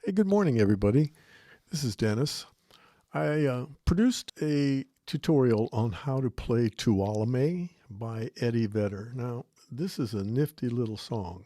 Hey, good morning, everybody. This is Dennis. I produced a tutorial on how to play Tuolumne by Eddie Vedder. Now, this is a nifty little song,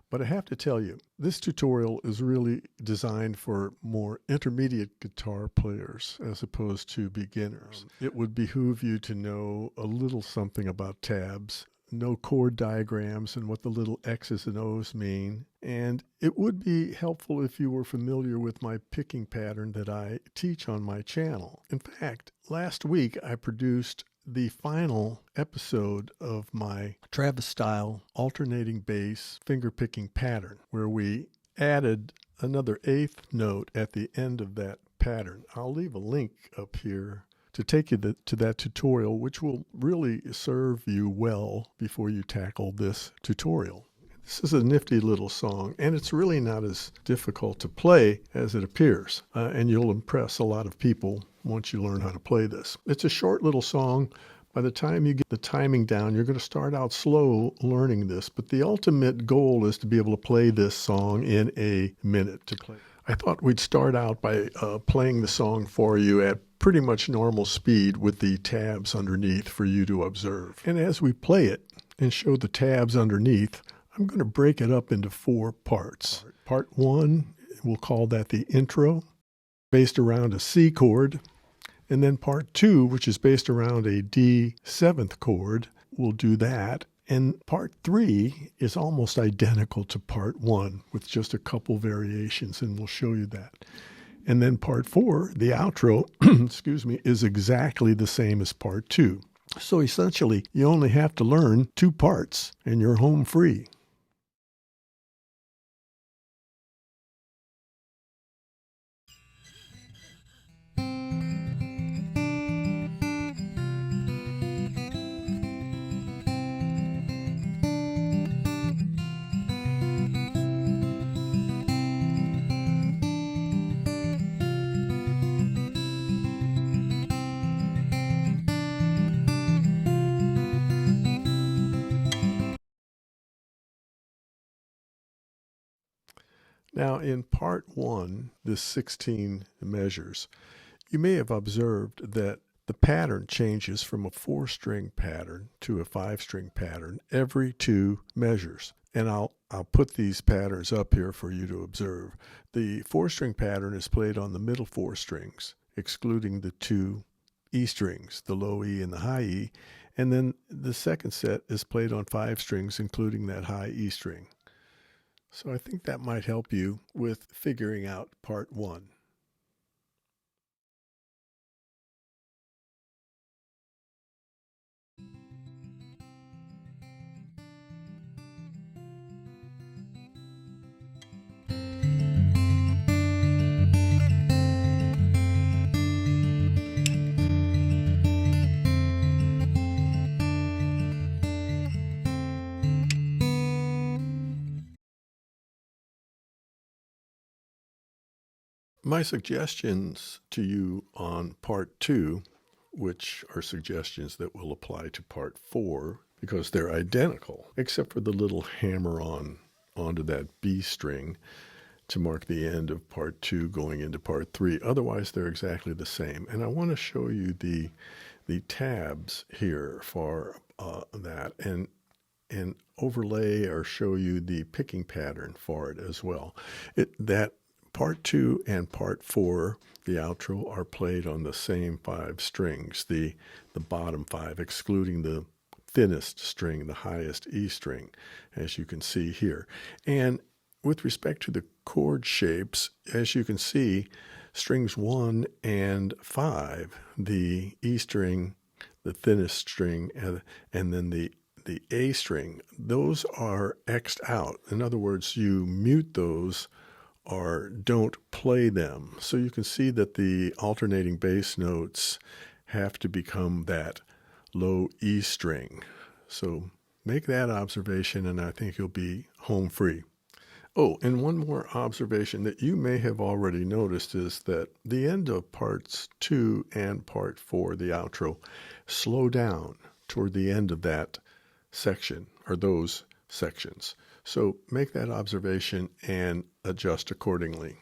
but I have to tell you, this tutorial is really designed for more intermediate guitar players as opposed to beginners. It would behoove you to know a little something about tabs, know chord diagrams and what the little X's and O's mean. And it would be helpful if you were familiar with my picking pattern that I teach on my channel. In fact, last week I produced the final episode of my Travis style alternating bass finger picking pattern, where we added another eighth note at the end of that pattern. I'll leave a link up here to take you to that tutorial, which will really serve you well before you tackle this tutorial. This is a nifty little song, and it's really not as difficult to play as it appears, and you'll impress a lot of people once you learn how to play this. It's a short little song. By the time you get the timing down, you're going to start out slow learning this, but the ultimate goal is to be able to play this song in a minute to play. I thought we'd start out by playing the song for you at pretty much normal speed with the tabs underneath for you to observe. And as we play it and show the tabs underneath, I'm going to break it up into 4 parts. Part 1, we'll call that the intro, based around a C chord. And then part 2, which is based around a D 7th chord, we'll do that. And part 3 is almost identical to part 1 with just a couple variations, and we'll show you that. And then part 4, the outro, excuse me, is exactly the same as part 2. So essentially, you only have to learn 2 parts and you're home free. Now, in part 1, this 16 measures, you may have observed that the pattern changes from a 4-string pattern to a 5-string pattern every 2 measures. And I'll put these patterns up here for you to observe. The 4-string pattern is played on the middle 4 strings, excluding the 2 E strings, the low E and the high E. And then the second set is played on 5 strings, including that high E string. So I think that might help you with figuring out part 1. My suggestions to you on part 2, which are suggestions that will apply to part 4, because they're identical, except for the little hammer onto that B string to mark the end of part 2 going into part 3. Otherwise, they're exactly the same. And I want to show you the tabs here for that, and overlay or show you the picking pattern for it as well. That part 2 and part 4, the outro, are played on the same 5 strings, the bottom 5, excluding the thinnest string, the highest E string, as you can see here. And with respect to the chord shapes, as you can see, strings 1 and 5, the E string, the thinnest string, and then the A string, those are X'd out. In other words, you mute those or don't play them. So you can see that the alternating bass notes have to become that low E string. So make that observation, and I think you'll be home free. Oh, and one more observation that you may have already noticed is that the end of parts 2 and part 4, the outro, slow down toward the end of that section, or those sections. So make that observation and adjust accordingly.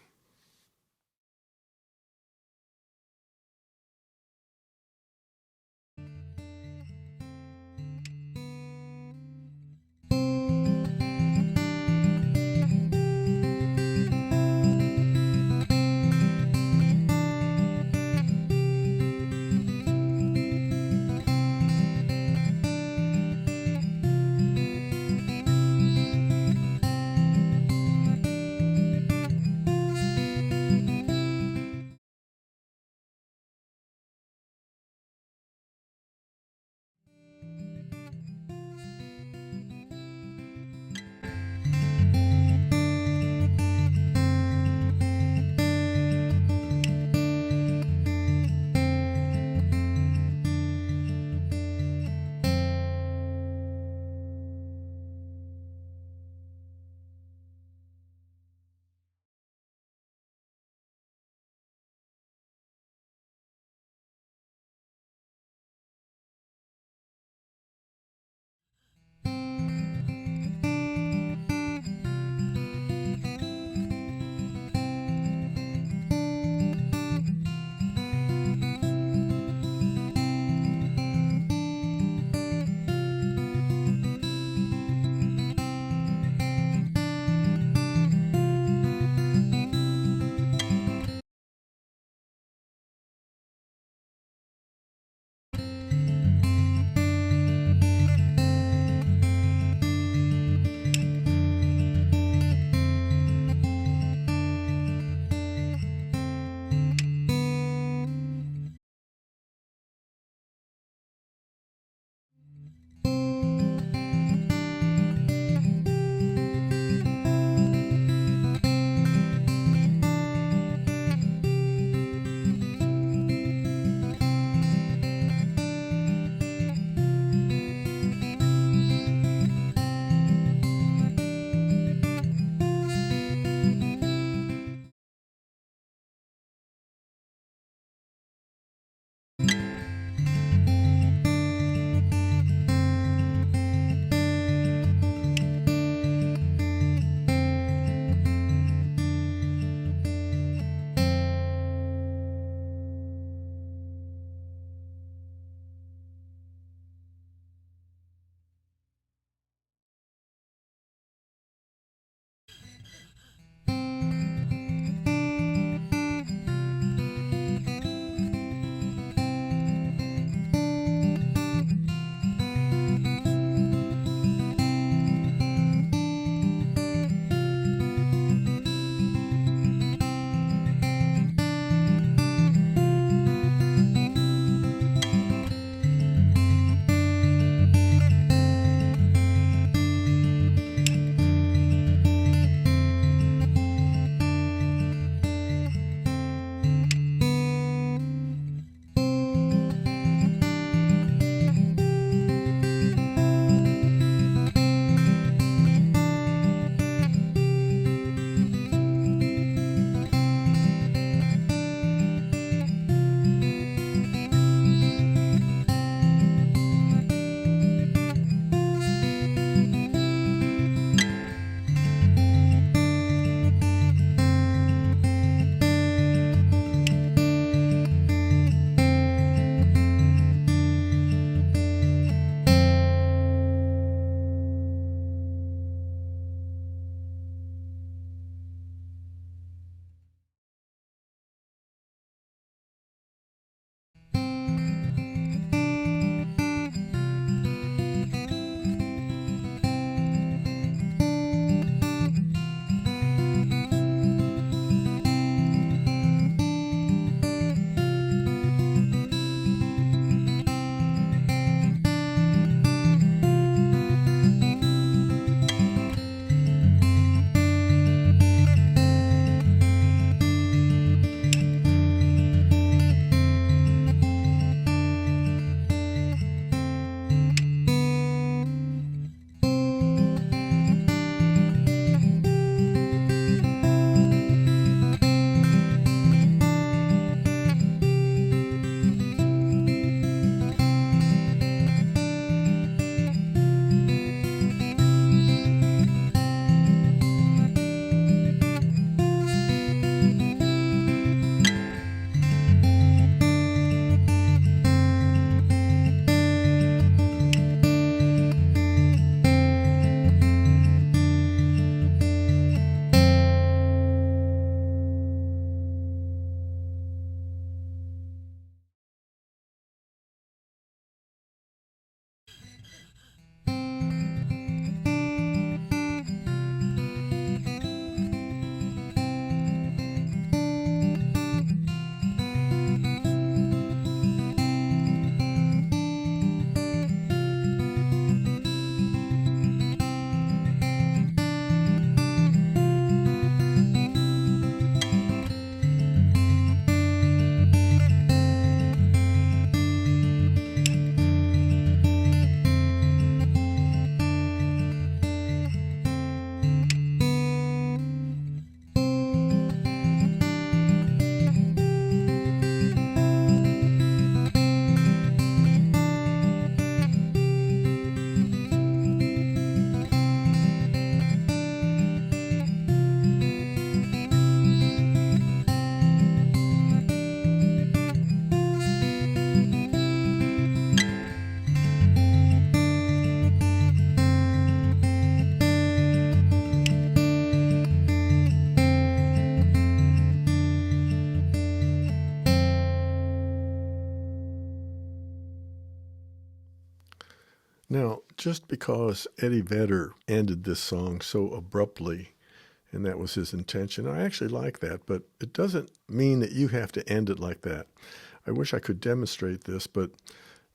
just because Eddie Vedder ended this song so abruptly, and that was his intention. I actually like that, but it doesn't mean that you have to end it like that. I wish I could demonstrate this, but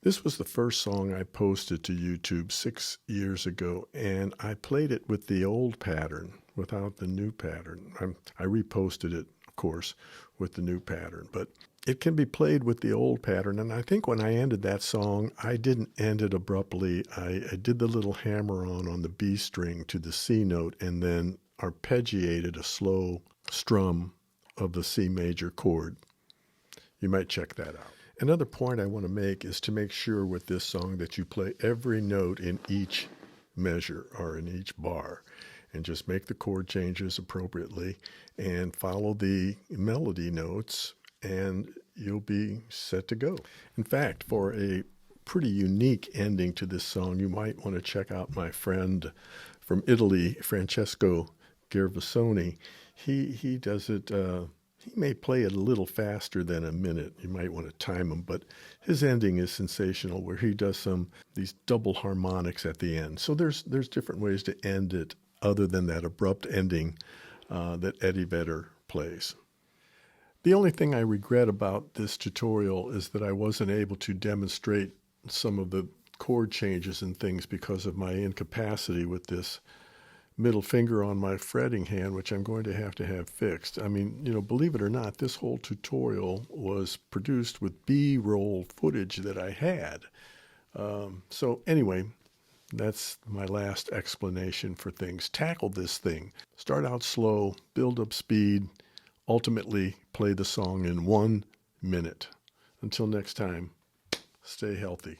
this was the first song I posted to YouTube 6 years ago, and I played it with the old pattern without the new pattern. I reposted it, of course, with the new pattern, but it can be played with the old pattern. And I think when I ended that song, I didn't end it abruptly. I did the little hammer-on the B string to the C note and then arpeggiated a slow strum of the C major chord. You might check that out. Another point I want to make is to make sure with this song that you play every note in each measure or in each bar, and just make the chord changes appropriately and follow the melody notes, and you'll be set to go. In fact, for a pretty unique ending to this song, you might want to check out my friend from Italy, Francesco Gervasoni. He does it. He may play it a little faster than a minute. You might want to time him, but his ending is sensational, where he does these double harmonics at the end. So there's different ways to end it other than that abrupt ending that Eddie Vedder plays. The only thing I regret about this tutorial is that I wasn't able to demonstrate some of the chord changes and things because of my incapacity with this middle finger on my fretting hand, which I'm going to have fixed. I mean, believe it or not, this whole tutorial was produced with B-roll footage that I had. So anyway, that's my last explanation for things. Tackle this thing. Start out slow, build up speed, ultimately play the song in 1 minute. Until next time, stay healthy.